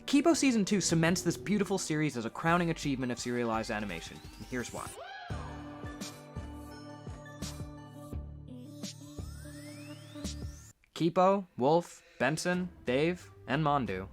Kipo Season 2 cements this beautiful series as a crowning achievement of serialized animation, and here's why. Keepo, Wolf, Benson, Dave, and Mondu.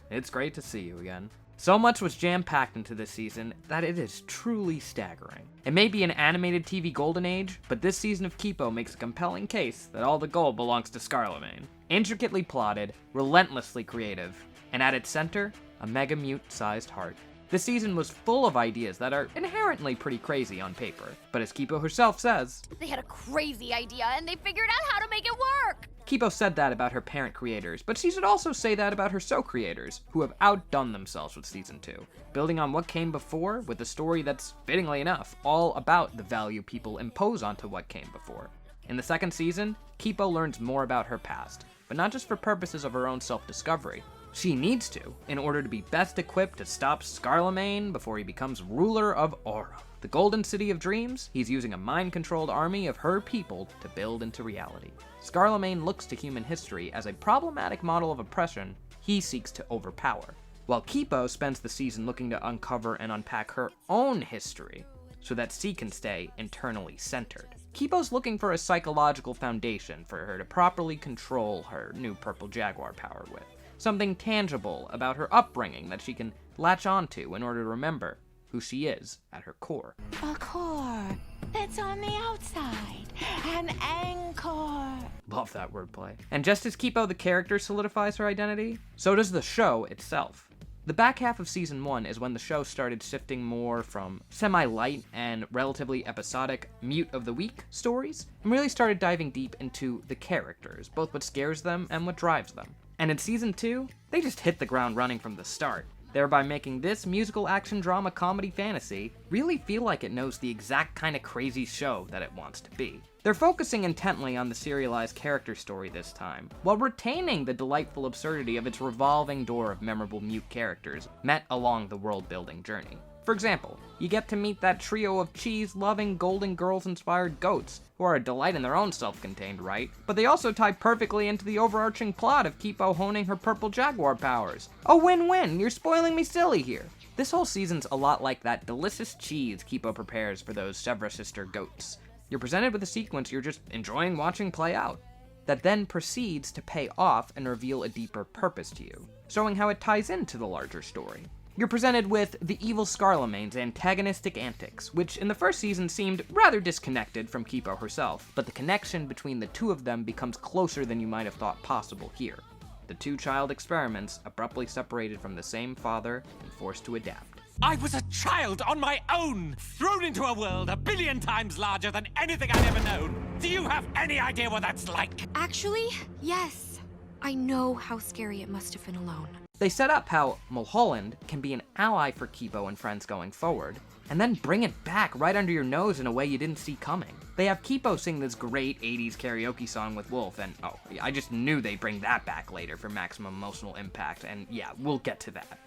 It's great to see you again. So much was jam-packed into this season that it is truly staggering. It may be an animated TV golden age, but this season of Keepo makes a compelling case that all the gold belongs to Scarlemagne. Intricately plotted, relentlessly creative, and at its center, a mega mute-sized heart. This season was full of ideas that are inherently pretty crazy on paper, but as Keepo herself says, they had a crazy idea and they figured out how to make it work! Keepo said that about her parent creators, but she should also say that about her creators, who have outdone themselves with Season 2, building on what came before with a story that's, fittingly enough, all about the value people impose onto what came before. In the second season, Keepo learns more about her past, but not just for purposes of her own self-discovery. She needs to, in order to be best equipped to stop Scarlemagne before he becomes ruler of Aurum. The Golden City of Dreams, he's using a mind-controlled army of her people to build into reality. Scarlemagne looks to human history as a problematic model of oppression he seeks to overpower, while Keepo spends the season looking to uncover and unpack her own history so that she can stay internally centered. Keepo's looking for a psychological foundation for her to properly control her new purple jaguar power with. Something tangible about her upbringing that she can latch onto in order to remember who she is at her core. A core that's on the outside. An anchor. Love that wordplay. And just as Keepo the character solidifies her identity, so does the show itself. The back half of Season 1 is when the show started shifting more from semi-light and relatively episodic mute of the week stories, and really started diving deep into the characters, both what scares them and what drives them. And in Season 2, they just hit the ground running from the start, thereby making this musical action drama comedy fantasy really feel like it knows the exact kind of crazy show that it wants to be. They're focusing intently on the serialized character story this time, while retaining the delightful absurdity of its revolving door of memorable mute characters met along the world-building journey. For example, you get to meet that trio of cheese-loving Golden Girls-inspired goats, who are a delight in their own self-contained right, but they also tie perfectly into the overarching plot of Keepo honing her purple jaguar powers. A win-win, you're spoiling me silly here. This whole season's a lot like that delicious cheese Keepo prepares for those Sevra sister goats. You're presented with a sequence you're just enjoying watching play out, that then proceeds to pay off and reveal a deeper purpose to you, showing how it ties into the larger story. You're presented with the evil Scarlemagne's antagonistic antics, which in the first season seemed rather disconnected from Keepo herself, but the connection between the two of them becomes closer than you might have thought possible here. The two child experiments abruptly separated from the same father and forced to adapt. I was a child on my own, thrown into a world 1,000,000,000 times larger than anything I'd ever known. Do you have any idea what that's like? Actually, yes. I know how scary it must have been alone. They set up how Mulholland can be an ally for Keepo and friends going forward, and then bring it back right under your nose in a way you didn't see coming. They have Keepo sing this great 80s karaoke song with Wolf, and oh, I just knew they'd bring that back later for maximum emotional impact, and yeah, we'll get to that.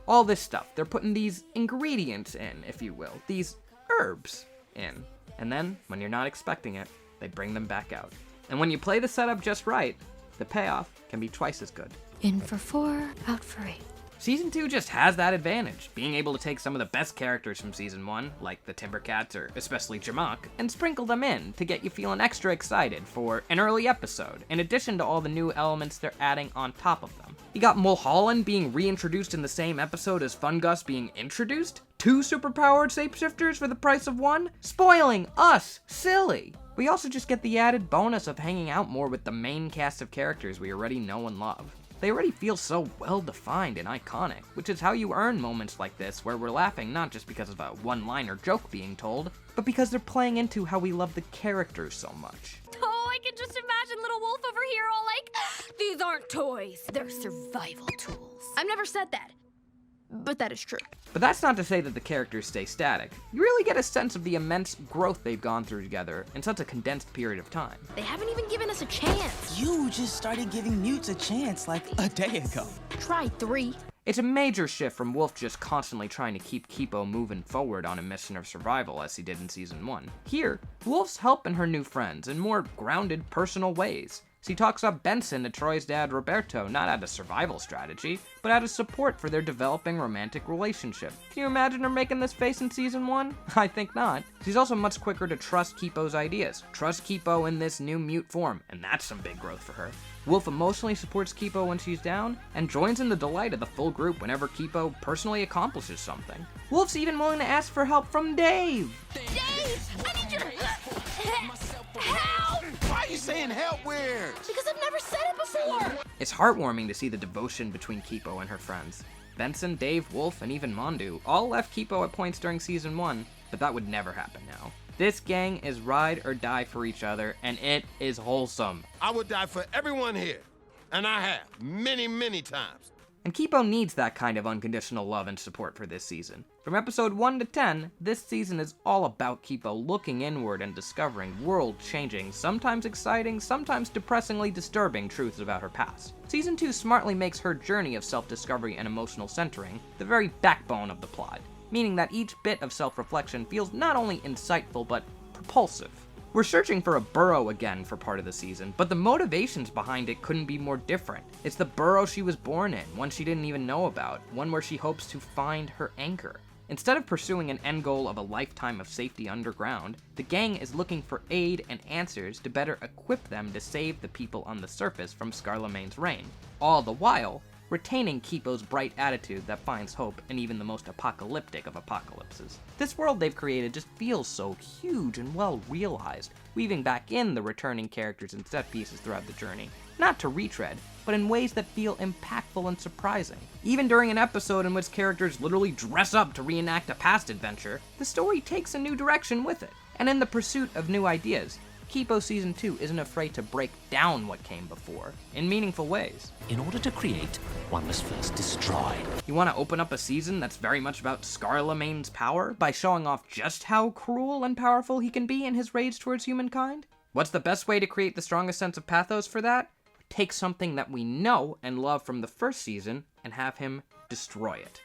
All this stuff, they're putting these ingredients in, if you will, these herbs in, and then, when you're not expecting it, they bring them back out. And when you play the setup just right, the payoff can be twice as good. In for 4, out for 8. Season 2 just has that advantage, being able to take some of the best characters from Season 1, like the Timbercats or especially Jamak, and sprinkle them in to get you feeling extra excited for an early episode, in addition to all the new elements they're adding on top of them. You got Mulholland being reintroduced in the same episode as Fungus being introduced? 2 superpowered shapeshifters for the price of 1? Spoiling us silly! We also just get the added bonus of hanging out more with the main cast of characters we already know and love. They already feel so well-defined and iconic, which is how you earn moments like this where we're laughing not just because of a one-liner joke being told, but because they're playing into how we love the characters so much. Oh, I can just imagine little Wolf over here all like, these aren't toys, they're survival tools. I've never said that, but that is true. But that's not to say that the characters stay static. You really get a sense of the immense growth they've gone through together in such a condensed period of time. They haven't even given us a chance. You just started giving mutes a chance like a day ago. Try 3. It's a major shift from Wolf just constantly trying to keep Keepo moving forward on a mission of survival as he did in Season 1. Here, Wolf's helping her new friends in more grounded, personal ways, She talks up Benson to Troy's dad Roberto, not out of survival strategy, but out of support for their developing romantic relationship. Can you imagine her making this face in season 1? I think not. She's also much quicker to trust Kipo's ideas, trust Kipo in this new mute form, and that's some big growth for her. Wolf emotionally supports Kipo when she's down, and joins in the delight of the full group whenever Kipo personally accomplishes something. Wolf's even willing to ask for help from Dave! Dave, I need you to help! Why are you saying help weird? Because I've never said it before! It's heartwarming to see the devotion between Kipo and her friends. Benson, Dave, Wolf, and even Mondu all left Kipo at points during season 1, but that would never happen now. This gang is ride or die for each other, and it is wholesome. I would die for everyone here, and I have many, many times. And Kipo needs that kind of unconditional love and support for this season. From episode 1 to 10, this season is all about Kipo looking inward and discovering world-changing, sometimes exciting, sometimes depressingly disturbing truths about her past. Season 2 smartly makes her journey of self-discovery and emotional centering the very backbone of the plot, meaning that each bit of self-reflection feels not only insightful but propulsive. We're searching for a burrow again for part of the season, but the motivations behind it couldn't be more different. It's the burrow she was born in, one she didn't even know about, one where she hopes to find her anchor. Instead of pursuing an end goal of a lifetime of safety underground, the gang is looking for aid and answers to better equip them to save the people on the surface from Scarlemagne's reign, all the while retaining Kipo's bright attitude that finds hope in even the most apocalyptic of apocalypses. This world they've created just feels so huge and well realized, weaving back in the returning characters and set pieces throughout the journey, not to retread, but in ways that feel impactful and surprising. Even during an episode in which characters literally dress up to reenact a past adventure, the story takes a new direction with it. And in the pursuit of new ideas, Kipo Season 2 isn't afraid to break down what came before, in meaningful ways. In order to create, one must first destroy. You want to open up a season that's very much about Scarlemagne's power by showing off just how cruel and powerful he can be in his rage towards humankind? What's the best way to create the strongest sense of pathos for that? Take something that we know and love from the first season and have him destroy it.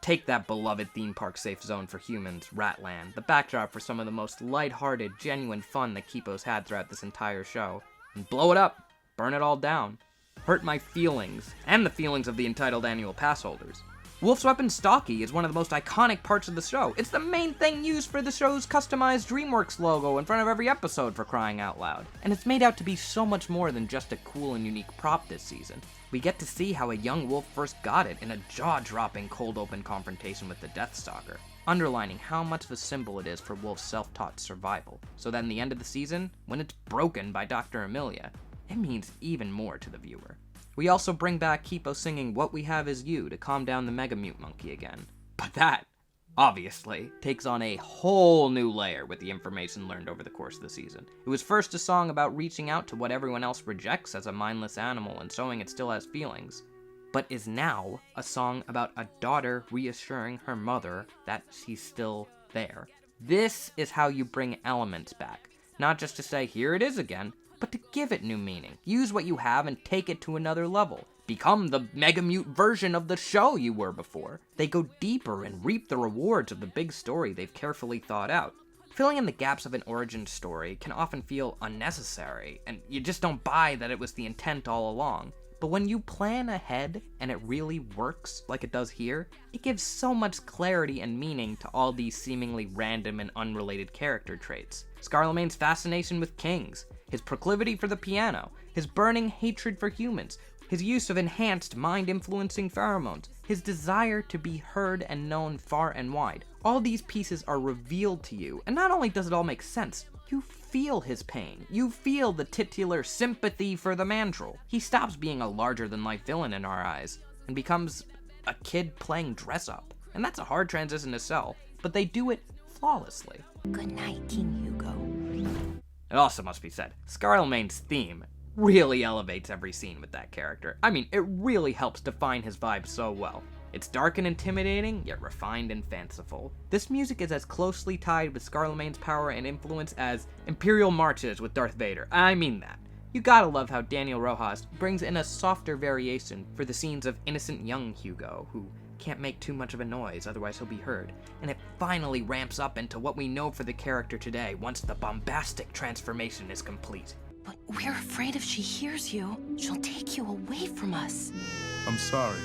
Take that beloved theme park safe zone for humans, Ratland, the backdrop for some of the most lighthearted, genuine fun that Kipo's had throughout this entire show, and blow it up, burn it all down. Hurt my feelings, and the feelings of the entitled annual pass holders. Wolf's weapon Stalky is one of the most iconic parts of the show. It's the main thing used for the show's customized DreamWorks logo in front of every episode, for crying out loud. And it's made out to be so much more than just a cool and unique prop this season. We get to see how a young Wolf first got it in a jaw-dropping cold open confrontation with the Deathstalker, underlining how much of a symbol it is for Wolf's self-taught survival, so that in the end of the season, when it's broken by Dr. Amelia, it means even more to the viewer. We also bring back Kipo singing What We Have Is You to calm down the Mega Mute Monkey again. But that, obviously, takes on a whole new layer with the information learned over the course of the season. It was first a song about reaching out to what everyone else rejects as a mindless animal and showing it still has feelings, but is now a song about a daughter reassuring her mother that she's still there. This is how you bring elements back, not just to say, here it is again, but to give it new meaning. Use what you have and take it to another level. Become the Mega Mute version of the show you were before. They go deeper and reap the rewards of the big story they've carefully thought out. Filling in the gaps of an origin story can often feel unnecessary, and you just don't buy that it was the intent all along. But when you plan ahead and it really works like it does here, it gives so much clarity and meaning to all these seemingly random and unrelated character traits. Scarlemagne's fascination with kings, his proclivity for the piano, his burning hatred for humans, his use of enhanced mind-influencing pheromones, his desire to be heard and known far and wide. All these pieces are revealed to you, and not only does it all make sense, you feel his pain. You feel the titular sympathy for the mandrill. He stops being a larger-than-life villain in our eyes, and becomes a kid playing dress-up. And that's a hard transition to sell, but they do it flawlessly. Good night, King Hugo. It also must be said, Scarlemagne's theme really elevates every scene with that character. I mean, it really helps define his vibe so well. It's dark and intimidating, yet refined and fanciful. This music is as closely tied with Scarlemagne's power and influence as Imperial Marches with Darth Vader. I mean that. You gotta love how Daniel Rojas brings in a softer variation for the scenes of innocent young Hugo, who can't make too much of a noise, otherwise he'll be heard. And it finally ramps up into what we know for the character today once the bombastic transformation is complete. But we're afraid if she hears you, she'll take you away from us. I'm sorry.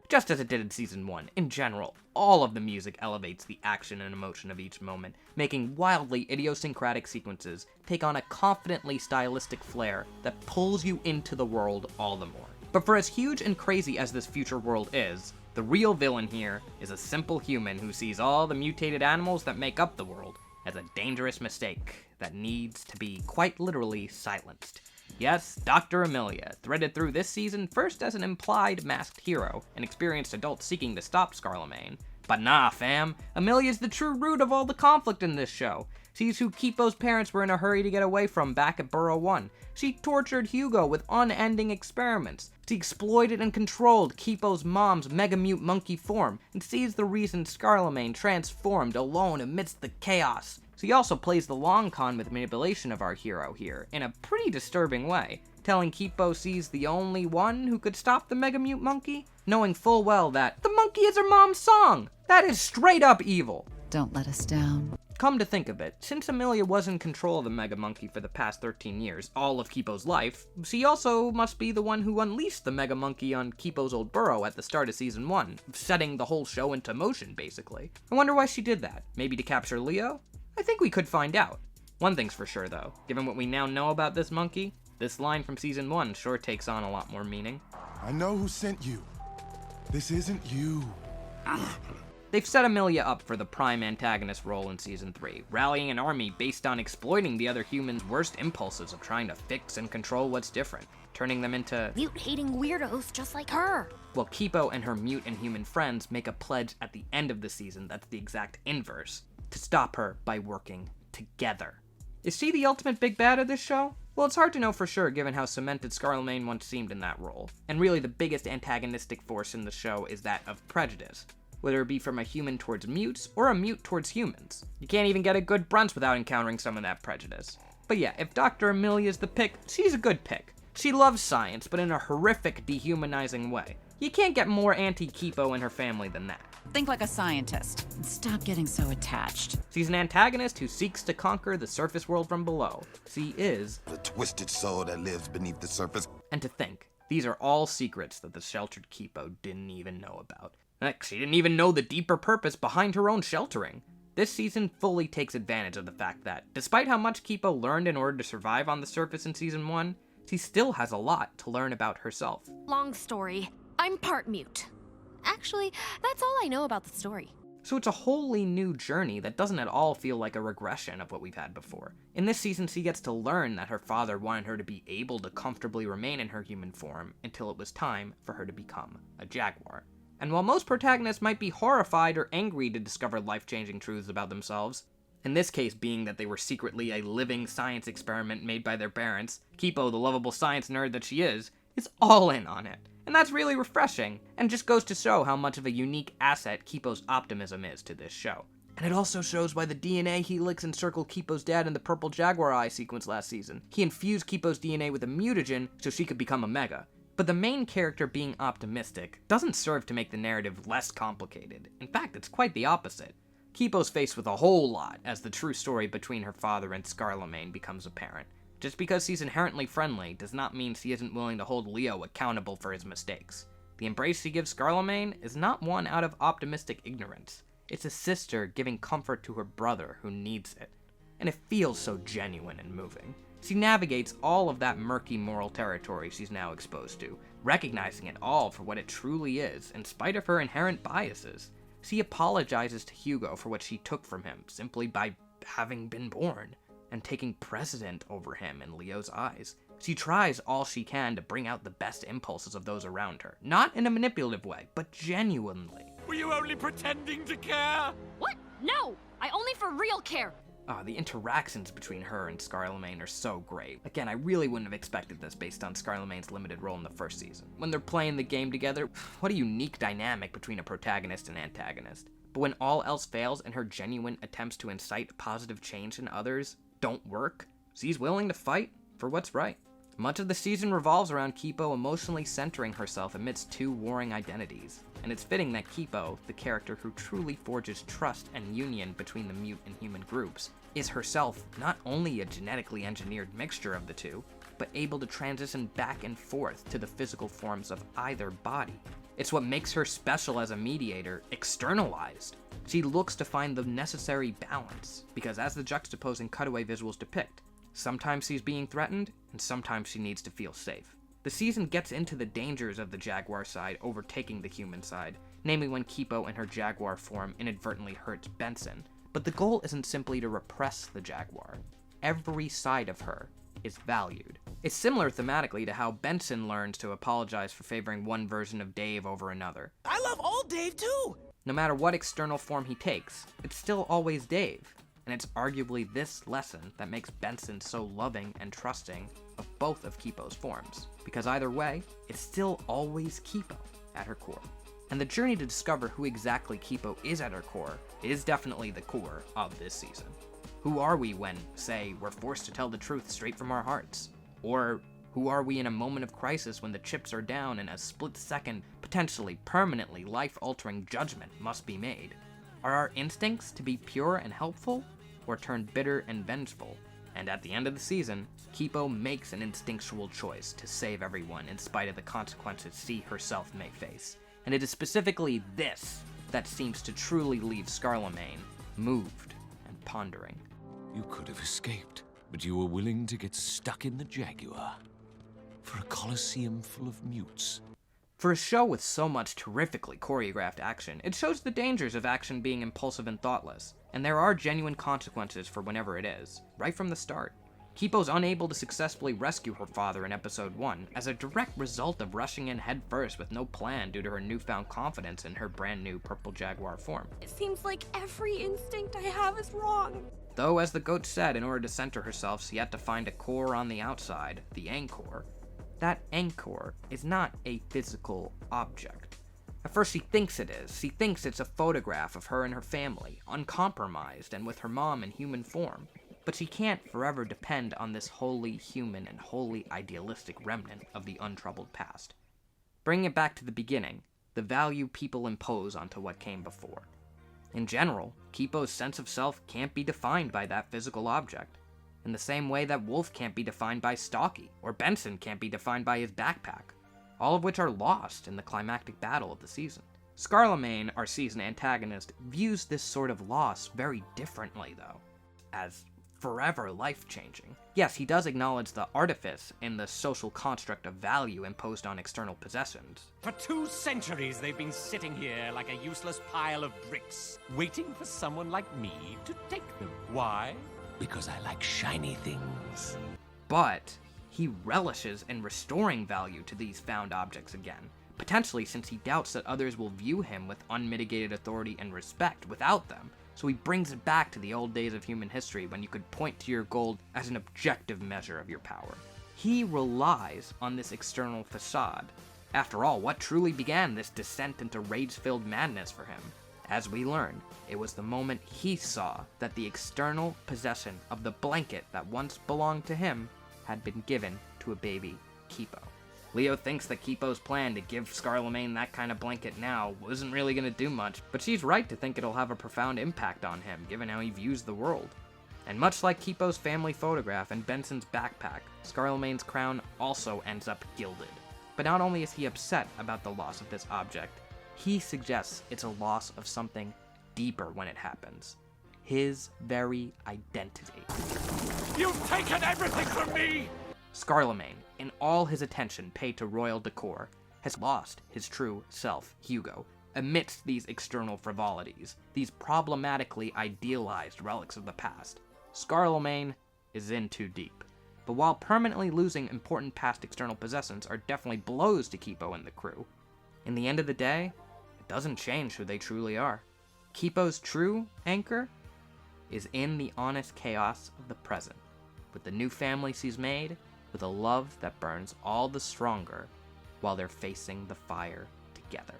Just as it did in Season 1, in general, all of the music elevates the action and emotion of each moment, making wildly idiosyncratic sequences take on a confidently stylistic flair that pulls you into the world all the more. But for as huge and crazy as this future world is, the real villain here is a simple human who sees all the mutated animals that make up the world as a dangerous mistake that needs to be quite literally silenced. Yes, Dr. Amelia, threaded through this season first as an implied masked hero, an experienced adult seeking to stop Scarlemagne. But nah, fam, Amelia's the true root of all the conflict in this show. She's who Kipo's parents were in a hurry to get away from back at Burrow 1. She tortured Hugo with unending experiments. She exploited and controlled Kipo's mom's mega-mute monkey form, and sees the reason Scarlemagne transformed alone amidst the chaos. She also plays the long con with manipulation of our hero here, in a pretty disturbing way, telling Keepo she's the only one who could stop the mega-mute monkey, knowing full well that the monkey is her mom's song! That is straight up evil! Don't let us down. Come to think of it, since Amelia was in control of the Mega Monkey for the past 13 years, all of Kipo's life, she also must be the one who unleashed the Mega Monkey on Kipo's old burrow at the start of Season 1, setting the whole show into motion, basically. I wonder why she did that. Maybe to capture Leo? I think we could find out. One thing's for sure, though. Given what we now know about this monkey, this line from Season 1 sure takes on a lot more meaning. I know who sent you. This isn't you. They've set Amelia up for the prime antagonist role in Season 3, rallying an army based on exploiting the other humans' worst impulses of trying to fix and control what's different, turning them into mute-hating weirdos just like her. Well, Keepo and her mute and human friends make a pledge at the end of the season that's the exact inverse, to stop her by working together. Is she the ultimate big bad of this show? Well, it's hard to know for sure given how cemented Scarlemagne once seemed in that role, and really the biggest antagonistic force in the show is that of prejudice, whether it be from a human towards mutes or a mute towards humans. You can't even get a good brunch without encountering some of that prejudice. But yeah, if Dr. Amelia's the pick, she's a good pick. She loves science, but in a horrific, dehumanizing way. You can't get more anti-Keepo and her family than that. Think like a scientist and stop getting so attached. She's an antagonist who seeks to conquer the surface world from below. She is The twisted soul that lives beneath the surface. And to think, these are all secrets that the sheltered Keepo didn't even know about. Heck, she didn't even know the deeper purpose behind her own sheltering. This season fully takes advantage of the fact that, despite how much Keepo learned in order to survive on the surface in Season 1, she still has a lot to learn about herself. Long story. I'm part mute. Actually, that's all I know about the story. So it's a wholly new journey that doesn't at all feel like a regression of what we've had before. In this season, she gets to learn that her father wanted her to be able to comfortably remain in her human form until it was time for her to become a jaguar. And while most protagonists might be horrified or angry to discover life-changing truths about themselves, in this case being that they were secretly a living science experiment made by their parents, Keepo, the lovable science nerd that she is all in on it. And that's really refreshing, and just goes to show how much of a unique asset Keepo's optimism is to this show. And it also shows why the DNA helix encircled Keepo's dad in the purple jaguar eye sequence last season. He infused Keepo's DNA with a mutagen so she could become a mega. But the main character being optimistic doesn't serve to make the narrative less complicated. In fact, it's quite the opposite. Keepo's faced with a whole lot as the true story between her father and Scarlemagne becomes apparent. Just because she's inherently friendly does not mean she isn't willing to hold Leo accountable for his mistakes. The embrace she gives Scarlemagne is not one out of optimistic ignorance. It's a sister giving comfort to her brother who needs it. And it feels so genuine and moving. She navigates all of that murky moral territory she's now exposed to, recognizing it all for what it truly is, in spite of her inherent biases. She apologizes to Hugo for what she took from him, simply by having been born, and taking precedent over him in Leo's eyes. She tries all she can to bring out the best impulses of those around her, not in a manipulative way, but genuinely. Were you only pretending to care? What? No! I only for real care. The interactions between her and Scarlemagne are so great. Again, I really wouldn't have expected this based on Scarlemagne's limited role in the first season. When they're playing the game together, what a unique dynamic between a protagonist and antagonist. But when all else fails and her genuine attempts to incite positive change in others don't work, she's willing to fight for what's right. Much of the season revolves around Keepo emotionally centering herself amidst two warring identities, and it's fitting that Keepo, the character who truly forges trust and union between the mute and human groups, is herself not only a genetically engineered mixture of the two, but able to transition back and forth to the physical forms of either body. It's what makes her special as a mediator, externalized. She looks to find the necessary balance, because as the juxtaposing cutaway visuals depict, sometimes she's being threatened, and sometimes she needs to feel safe. The season gets into the dangers of the jaguar side overtaking the human side, namely when Keepo in her jaguar form inadvertently hurts Benson. But the goal isn't simply to repress the jaguar. Every side of her is valued. It's similar thematically to how Benson learns to apologize for favoring one version of Dave over another. I love old Dave too! No matter what external form he takes, it's still always Dave. And it's arguably this lesson that makes Benson so loving and trusting of both of Keepo's forms. Because either way, it's still always Keepo at her core. And the journey to discover who exactly Keepo is at her core is definitely the core of this season. Who are we when, say, we're forced to tell the truth straight from our hearts? Or who are we in a moment of crisis when the chips are down and a split-second, potentially permanently life-altering judgment must be made? Are our instincts to be pure and helpful, or turn bitter and vengeful? And at the end of the season, Keepo makes an instinctual choice to save everyone in spite of the consequences she herself may face. And it is specifically this that seems to truly leave Scarlemagne moved and pondering. You could have escaped, but you were willing to get stuck in the jaguar for a coliseum full of mutes. For a show with so much terrifically choreographed action, it shows the dangers of action being impulsive and thoughtless, and there are genuine consequences for whenever it is, right from the start. Keepo's unable to successfully rescue her father in episode 1 as a direct result of rushing in headfirst with no plan due to her newfound confidence in her brand new purple jaguar form. It seems like every instinct I have is wrong. Though, as the goat said, in order to center herself, she had to find a core on the outside, the anchor. That anchor is not a physical object. At first she thinks it is. She thinks it's a photograph of her and her family, uncompromised and with her mom in human form. But she can't forever depend on this wholly human and wholly idealistic remnant of the untroubled past. Bringing it back to the beginning, the value people impose onto what came before. In general, Keepo's sense of self can't be defined by that physical object, in the same way that Wolf can't be defined by Stocky, or Benson can't be defined by his backpack, all of which are lost in the climactic battle of the season. Scarlemagne, our season antagonist, views this sort of loss very differently, though, as forever life-changing. Yes, he does acknowledge the artifice in the social construct of value imposed on external possessions. For 2 centuries, they've been sitting here like a useless pile of bricks, waiting for someone like me to take them. Why? Because I like shiny things. But he relishes in restoring value to these found objects again, potentially since he doubts that others will view him with unmitigated authority and respect without them. So he brings it back to the old days of human history when you could point to your gold as an objective measure of your power. He relies on this external facade. After all, what truly began this descent into rage-filled madness for him? As we learn, it was the moment he saw that the external possession of the blanket that once belonged to him had been given to a baby Keepo. Leo thinks that Keepo's plan to give Scarlemagne that kind of blanket now wasn't really going to do much, but she's right to think it'll have a profound impact on him, given how he views the world. And much like Keepo's family photograph and Benson's backpack, Scarlemagne's crown also ends up gilded. But not only is he upset about the loss of this object, he suggests it's a loss of something deeper when it happens. His very identity. You've taken everything from me! Scarlemagne, in all his attention paid to royal decor, has lost his true self, Hugo, amidst these external frivolities, these problematically idealized relics of the past. Scarlemagne is in too deep. But while permanently losing important past external possessions are definitely blows to Keepo and the crew, in the end of the day, it doesn't change who they truly are. Keepo's true anchor is in the honest chaos of the present, with the new family she's made, with a love that burns all the stronger while they're facing the fire together.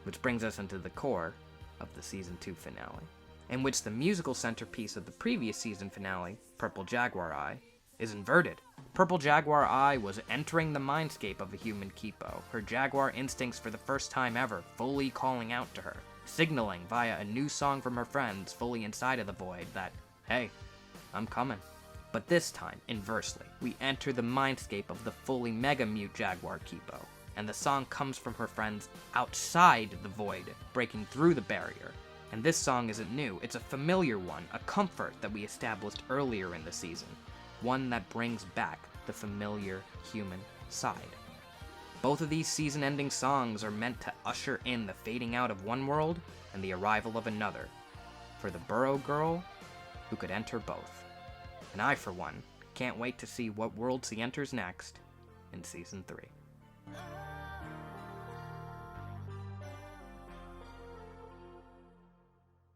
Which brings us into the core of the Season 2 finale, in which the musical centerpiece of the previous season finale, Purple Jaguar Eye, is inverted. Purple Jaguar Eye was entering the mindscape of a human Keepo, her jaguar instincts for the first time ever fully calling out to her, signaling via a new song from her friends fully inside of the void that, hey, I'm coming. But this time, inversely, we enter the mindscape of the fully mega mute jaguar Keepo, and the song comes from her friends outside the void, breaking through the barrier. And this song isn't new, it's a familiar one, a comfort that we established earlier in the season, one that brings back the familiar human side. Both of these season-ending songs are meant to usher in the fading out of one world and the arrival of another, for the Burrow Girl who could enter both. And I, for one, can't wait to see what worlds he enters next in Season 3.